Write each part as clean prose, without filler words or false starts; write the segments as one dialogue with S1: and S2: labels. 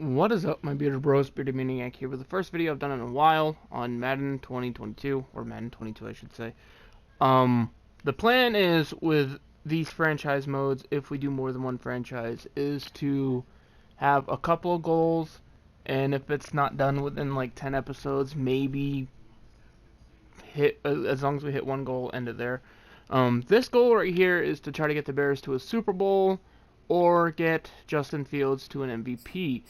S1: What is up, my bearded bros? Bearded Maine-iac here with the first video I've done in a while on Madden 2022, or Madden 22 I should say. The plan is, with these franchise modes, if we do more than one franchise, is to have a couple of goals, and if it's not done within like 10 episodes, maybe hit, as long as we hit one goal, end it there. This goal right here is to try to get the Bears to a Super Bowl, or get Justin Fields to an MVP.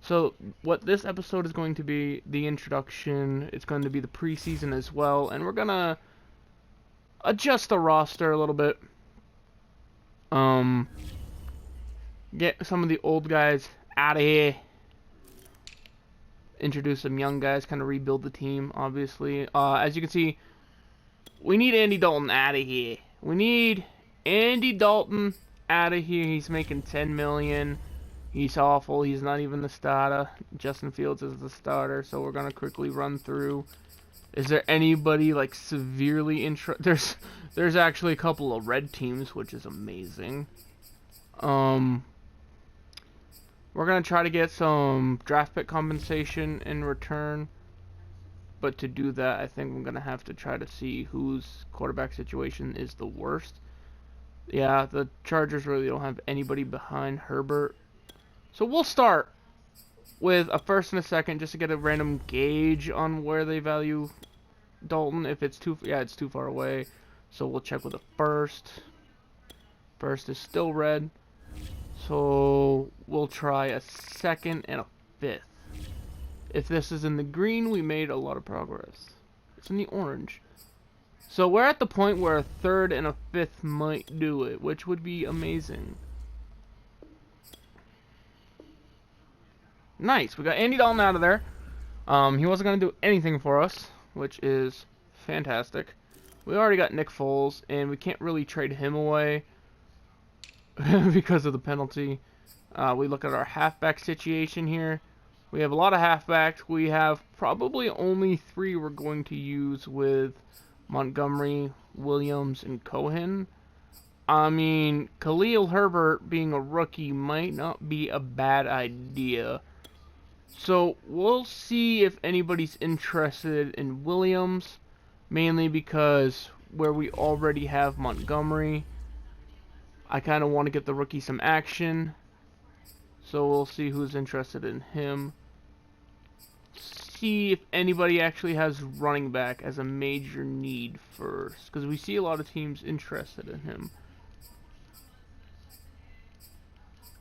S1: So what this episode is going to be, the introduction, it's going to be the preseason as well, and we're gonna adjust the roster a little bit. Get some of the old guys out of here. Introduce some young guys, kind of rebuild the team, obviously. As you can see, we need Andy Dalton out of here. We need Andy Dalton out of here. He's making $10 million. He's awful. He's not even the starter. Justin Fields is the starter, so we're gonna quickly run through. Is there anybody like severely There's actually a couple of red teams, which is amazing. We're gonna try to get some draft pick compensation in return, but to do that, I think I'm gonna have to try to see whose quarterback situation is the worst. Yeah, the Chargers really don't have anybody behind Herbert. So we'll start with a first and a second just to get a random gauge on where they value Dalton. If it's it's too far away. So we'll check with a first. First is still red. So we'll try a second and a fifth. If this is in the green, we made a lot of progress. It's in the orange. So we're at the point where a third and a fifth might do it, which would be amazing. Nice, we got Andy Dalton out of there. He wasn't going to do anything for us, which is fantastic. We already got Nick Foles, and we can't really trade him away because of the penalty. We look at our halfback situation here. We have a lot of halfbacks. We have probably only 3 we're going to use with Montgomery, Williams, and Cohen. I mean, Khalil Herbert being a rookie might not be a bad idea. So we'll see if anybody's interested in Williams, mainly because where we already have Montgomery, I kind of want to get the rookie some action. So we'll see who's interested in him. See if anybody actually has running back as a major need first, because we see a lot of teams interested in him.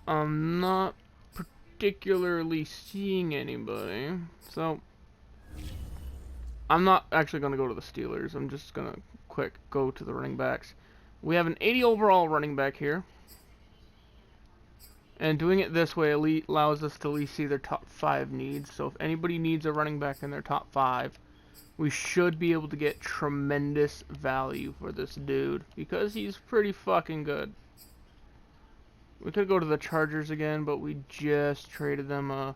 S1: I'm not particularly seeing anybody, so I'm not actually going to go to the Steelers. I'm just going to quick go to the running backs. We have an 80 overall running back here, and doing it this way allows us to at least see their top 5 needs. So if anybody needs a running back in their top 5, we should be able to get tremendous value for this dude, because he's pretty fucking good. We could go to the Chargers again, but we just traded them.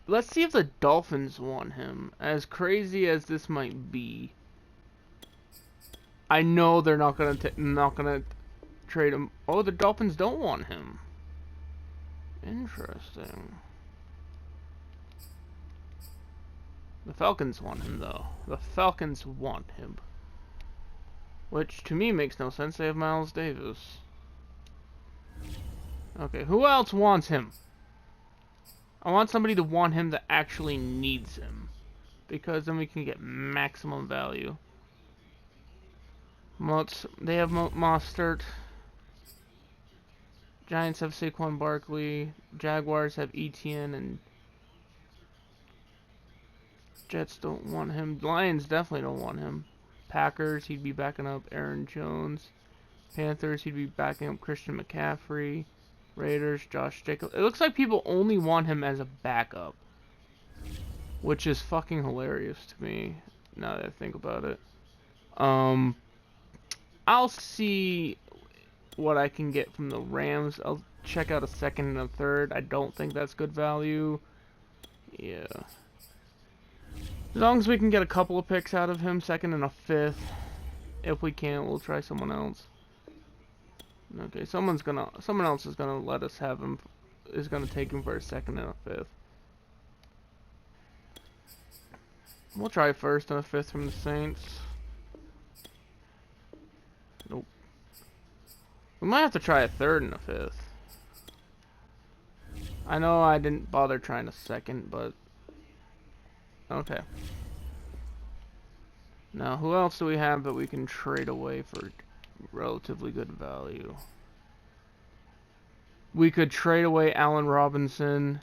S1: Let's see if the Dolphins want him. As crazy as this might be, I know they're not gonna trade him. Oh, the Dolphins don't want him. Interesting. The Falcons want him, though. The Falcons want him. Which, to me, makes no sense. They have Miles Davis. Okay, who else wants him? I want somebody to want him that actually needs him, because then we can get maximum value. They have Mostert. Giants have Saquon Barkley. Jaguars have Etienne, and Jets don't want him. Lions definitely don't want him. Packers, he'd be backing up Aaron Jones. Panthers, he'd be backing up Christian McCaffrey. Raiders, Josh Jacobs. It looks like people only want him as a backup, which is fucking hilarious to me, now that I think about it. I'll see what I can get from the Rams. I'll check out a second and a third. I don't think that's good value. Yeah. As long as we can get a couple of picks out of him, second and a fifth. If we can't, we'll try someone else. Okay, someone else is gonna let us have him, is gonna take him for a second and a fifth. We'll try first and a fifth from the Saints. Nope. We might have to try a third and a fifth. I know I didn't bother trying a second, but okay. Now, who else do we have that we can trade away for relatively good value? We could trade away Allen Robinson,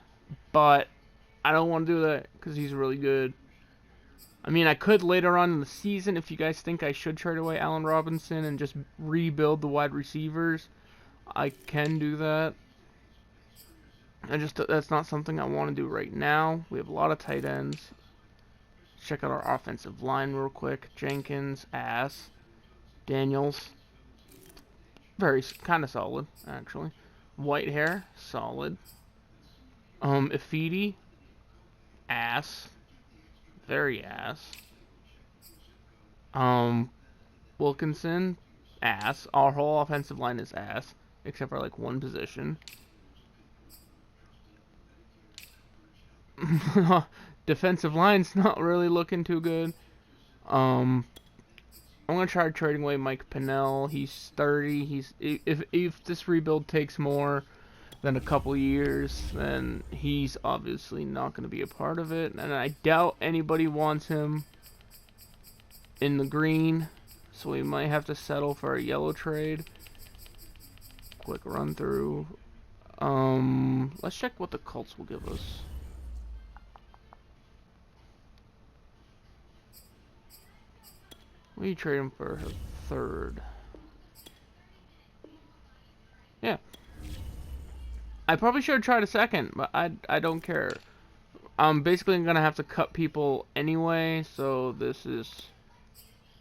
S1: but I don't want to do that because he's really good. I mean, I could later on in the season if you guys think I should trade away Allen Robinson and just rebuild the wide receivers. I can do that. That's not something I want to do right now. We have a lot of tight ends. Check out our offensive line real quick. Jenkins, ass. Daniels, kind of solid actually. Whitehair, solid. Ifidi, ass, very ass. Wilkinson, ass. Our whole offensive line is ass, except for like one position. Defensive line's not really looking too good. I'm gonna try trading away Mike Pennell. He's 30. If this rebuild takes more than a couple years, then he's obviously not gonna be a part of it. And I doubt anybody wants him in the green, so we might have to settle for a yellow trade. Quick run through. Let's check what the Colts will give us. We trade him for a third. Yeah. I probably should have tried a second, but I don't care. I'm basically gonna have to cut people anyway, so this is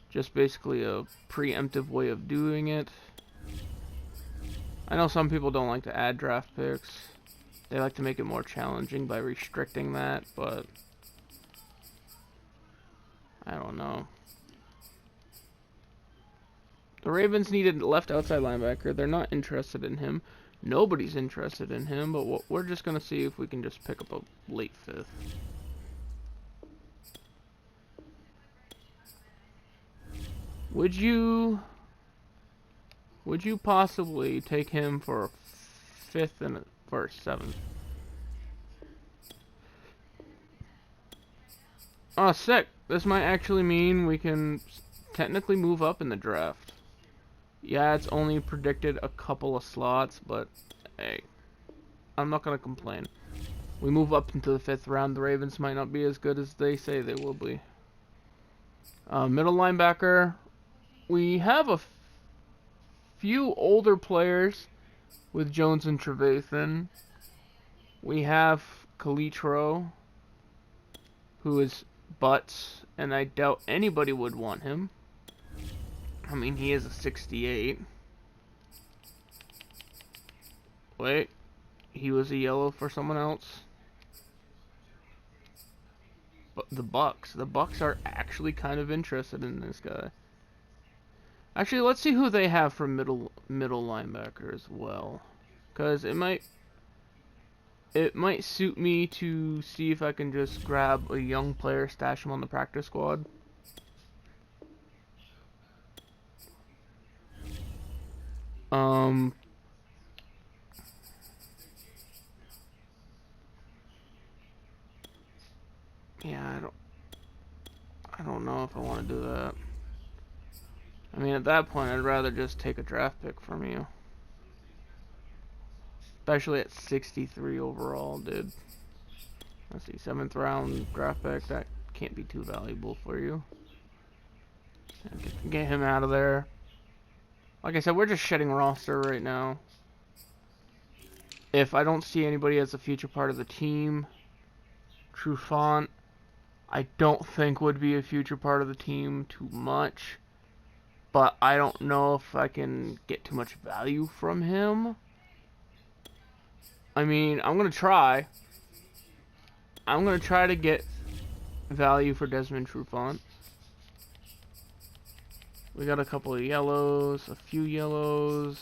S1: just basically a preemptive way of doing it. I know some people don't like to add draft picks. They like to make it more challenging by restricting that, but I don't know. The Ravens needed left outside linebacker. They're not interested in him. Nobody's interested in him, but we're just going to see if we can just pick up a late fifth. Would you possibly take him for a fifth and for a seventh? Oh, sick. This might actually mean we can technically move up in the draft. Yeah, it's only predicted a couple of slots, but hey, I'm not going to complain. We move up into the 5th round. The Ravens might not be as good as they say they will be. Middle linebacker. We have a few older players with Jones and Trevathan. We have Calitro, who is butts, and I doubt anybody would want him. I mean, he is a 68. Wait, he was a yellow for someone else. But the Bucks are actually kind of interested in this guy. Actually, let's see who they have for middle linebacker as well, because it might suit me to see if I can just grab a young player, stash him on the practice squad. Yeah, I don't know if I want to do that. I mean, at that point, I'd rather just take a draft pick from you. Especially at 63 overall, dude. Let's see, 7th round draft pick. That can't be too valuable for you. Get him out of there. Like I said, we're just shedding roster right now. If I don't see anybody as a future part of the team, Trufant, I don't think would be a future part of the team too much. But I don't know if I can get too much value from him. I mean, I'm going to try. I'm going to try to get value for Desmond Trufant. We got a couple of yellows, a few yellows.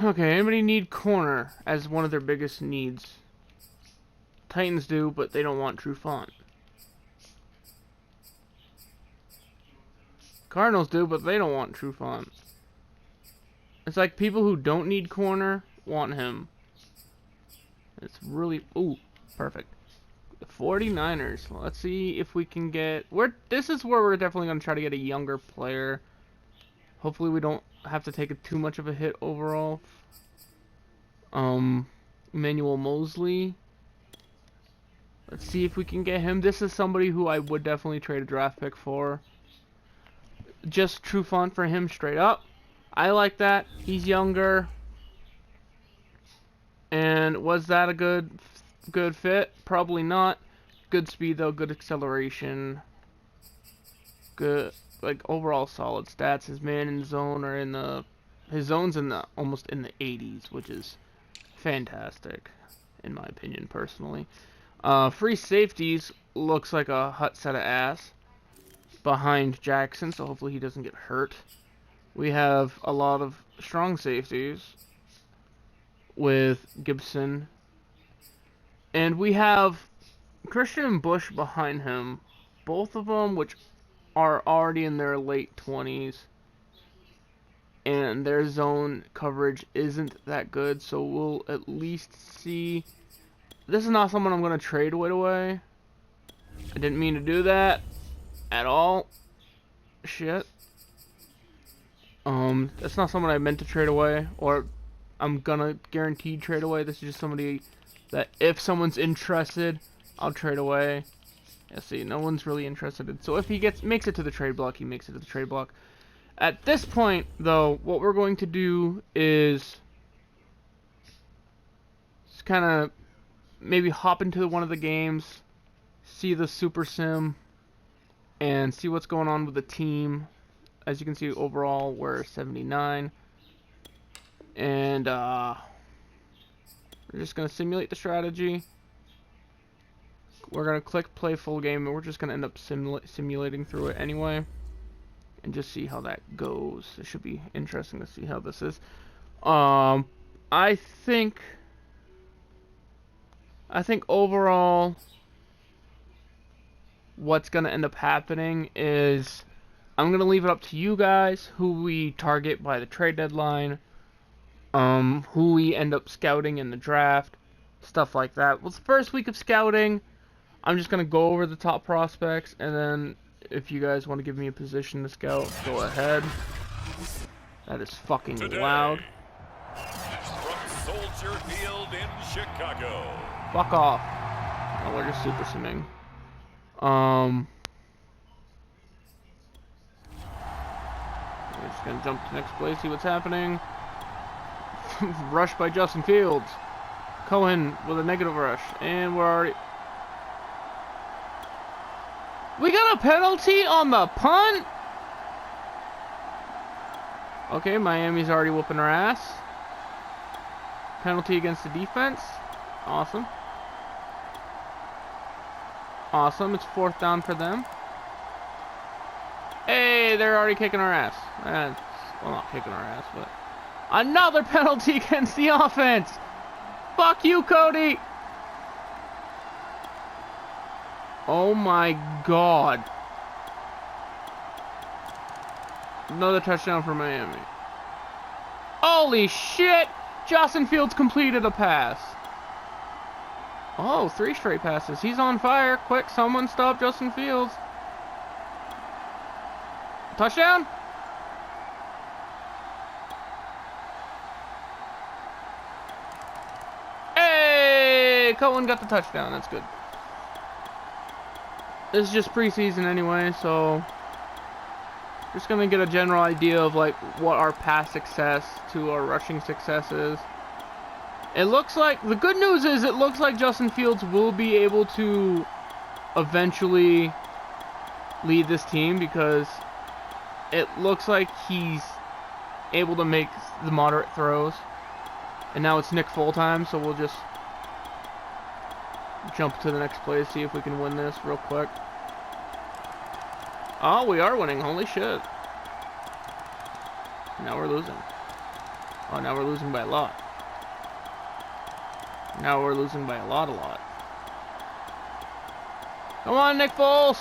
S1: Okay, anybody need corner as one of their biggest needs? Titans do, but they don't want Trufant. Cardinals do, but they don't want Trufant. It's like people who don't need corner want him. It's really... Ooh, perfect. The 49ers. Let's see if we can get... This is where we're definitely going to try to get a younger player. Hopefully we don't have to take too much of a hit overall. Emmanuel Mosley. Let's see if we can get him. This is somebody who I would definitely trade a draft pick for. Just Trufant for him straight up. I like that. He's younger. And was that a good fit? Probably not. Good speed though, good acceleration. Good, like, overall solid stats. His man and zone are in the... His zone's in the almost in the 80s, which is fantastic, in my opinion, personally. Free safeties looks like a hot set of ass behind Jackson, so hopefully he doesn't get hurt. We have a lot of strong safeties with Gibson. And we have Christian and Bush behind him. Both of them, which are already in their late 20s. And their zone coverage isn't that good, so we'll at least see. This is not someone I'm going to trade right away. I didn't mean to do that at all. Shit. That's not someone I meant to trade away, or I'm going to guarantee trade away. This is just somebody that if someone's interested, I'll trade away. Yeah, see, no one's really interested. So if he makes it to the trade block, he makes it to the trade block. At this point, though, what we're going to do is just kind of maybe hop into one of the games, see the Super Sim, and see what's going on with the team. As you can see, overall, we're 79. And we're just going to simulate the strategy. We're going to click play full game, and we're just going to end up simulating through it anyway. And just see how that goes. It should be interesting to see how this is. I think overall what's going to end up happening is I'm going to leave it up to you guys who we target by the trade deadline, who we end up scouting in the draft, stuff like that. Well, the first week of scouting, I'm just going to go over the top prospects, and then if you guys want to give me a position to scout, go ahead. That is fucking loud.
S2: From Soldier Field in Chicago.
S1: Fuck off. Oh, we're just super simming. We're just gonna jump to the next place, see what's happening. Rush by Justin Fields. Cohen with a negative rush. And we're already... We got a penalty on the punt? Okay, Miami's already whooping our ass. Penalty against the defense. Awesome. Awesome, it's 4th down for them. Hey, they're already kicking our ass. Well, not kicking our ass, but... Another penalty against the offense! Fuck you, Cody! Oh my god. Another touchdown for Miami. Holy shit! Justin Fields completed a pass. Oh, 3 straight passes. He's on fire. Quick, someone stop Justin Fields. Touchdown? Hey! Cohen got the touchdown. That's good. This is just preseason anyway, so just gonna get a general idea of like what our pass success to our rushing success is. It looks like, the good news is it looks like Justin Fields will be able to eventually lead this team, because it looks like he's able to make the moderate throws. And now it's Nick full time, so we'll just jump to the next play, see if we can win this real quick. Oh, we are winning. Holy shit. Now we're losing. Oh, now we're losing by a lot. Now we're losing by a lot. Come on, Nick Foles!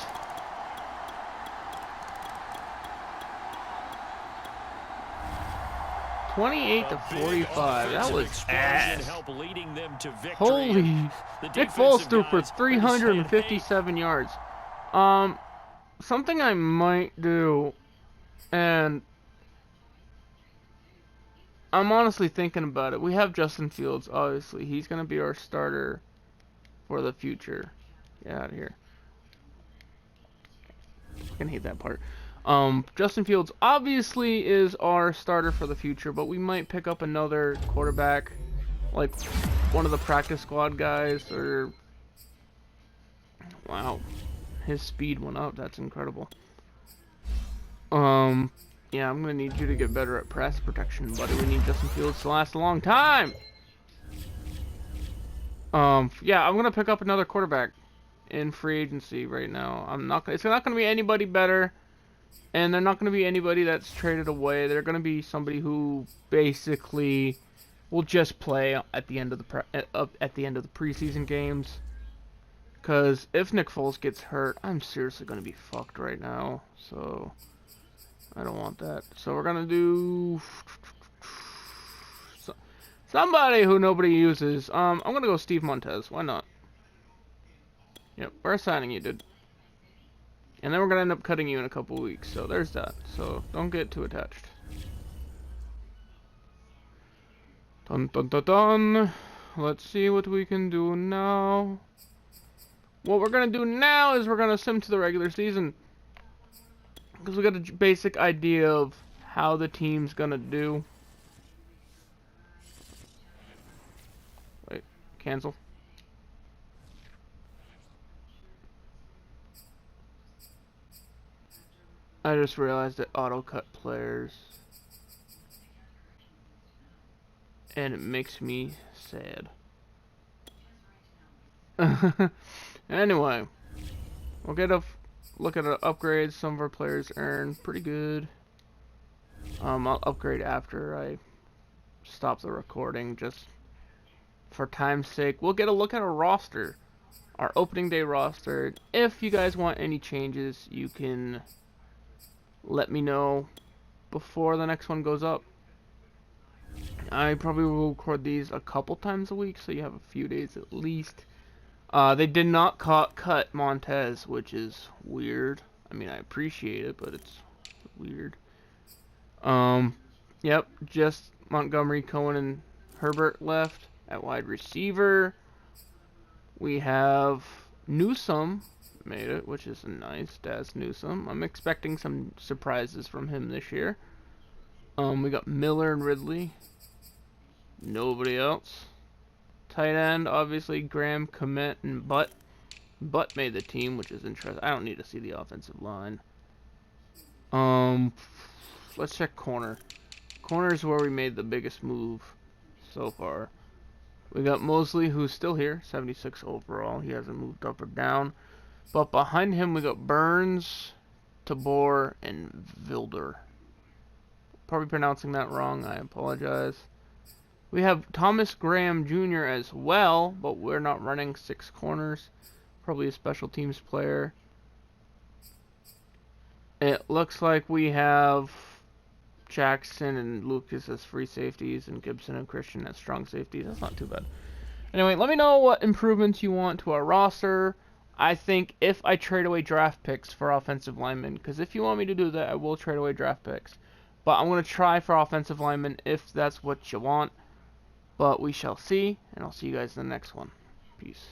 S1: (28-45). That was ass. Holy! Nick Foles threw for 357 yards. Something I might do, and I'm honestly thinking about it. We have Justin Fields, obviously. He's going to be our starter for the future. Get out of here. I fucking hate that part. Justin Fields obviously is our starter for the future, but we might pick up another quarterback, like one of the practice squad guys, or... Wow. His speed went up. That's incredible. Yeah, I'm gonna need you to get better at pass protection, buddy. We need Justin Fields to last a long time. Yeah, I'm gonna pick up another quarterback in free agency right now. It's not gonna be anybody better, and they're not gonna be anybody that's traded away. They're gonna be somebody who basically will just play at the end of the preseason games. Because if Nick Foles gets hurt, I'm seriously going to be fucked right now. So, I don't want that. So, we're going to do... somebody who nobody uses. I'm going to go Steve Montez. Why not? Yep, we're signing you, dude. And then we're going to end up cutting you in a couple weeks. So, there's that. So, don't get too attached. Dun dun dun dun. Let's see what we can do now. What we're going to do now is we're going to sim to the regular season. Because we got a basic idea of how the team's going to do. Wait, cancel. I just realized it auto-cut players. And it makes me sad. Anyway, we'll get a look at our upgrades. Some of our players earn pretty good. I'll upgrade after I stop the recording, just for time's sake. We'll get a look at our roster, our opening day roster. If you guys want any changes, you can let me know before the next one goes up. I probably will record these a couple times a week, so you have a few days at least. They did not cut Montez, which is weird. I mean, I appreciate it, but it's weird. Yep, just Montgomery, Cohen, and Herbert left at wide receiver. We have Newsome made it, which is nice. Daz Newsome. I'm expecting some surprises from him this year. We got Miller and Ridley. Nobody else. Tight end, obviously, Graham, Komet, and Butt. Butt made the team, which is interesting. I don't need to see the offensive line. Let's check corner. Corner is where we made the biggest move so far. We got Mosley, who's still here, 76 overall. He hasn't moved up or down. But behind him, we got Burns, Tabor, and Vilder. Probably pronouncing that wrong. I apologize. We have Thomas Graham Jr. as well, but we're not running 6 corners. Probably a special teams player. It looks like we have Jackson and Lucas as free safeties and Gibson and Christian as strong safeties. That's not too bad. Anyway, let me know what improvements you want to our roster. I think if I trade away draft picks for offensive linemen, because if you want me to do that, I will trade away draft picks. But I'm going to try for offensive linemen if that's what you want. But we shall see, and I'll see you guys in the next one. Peace.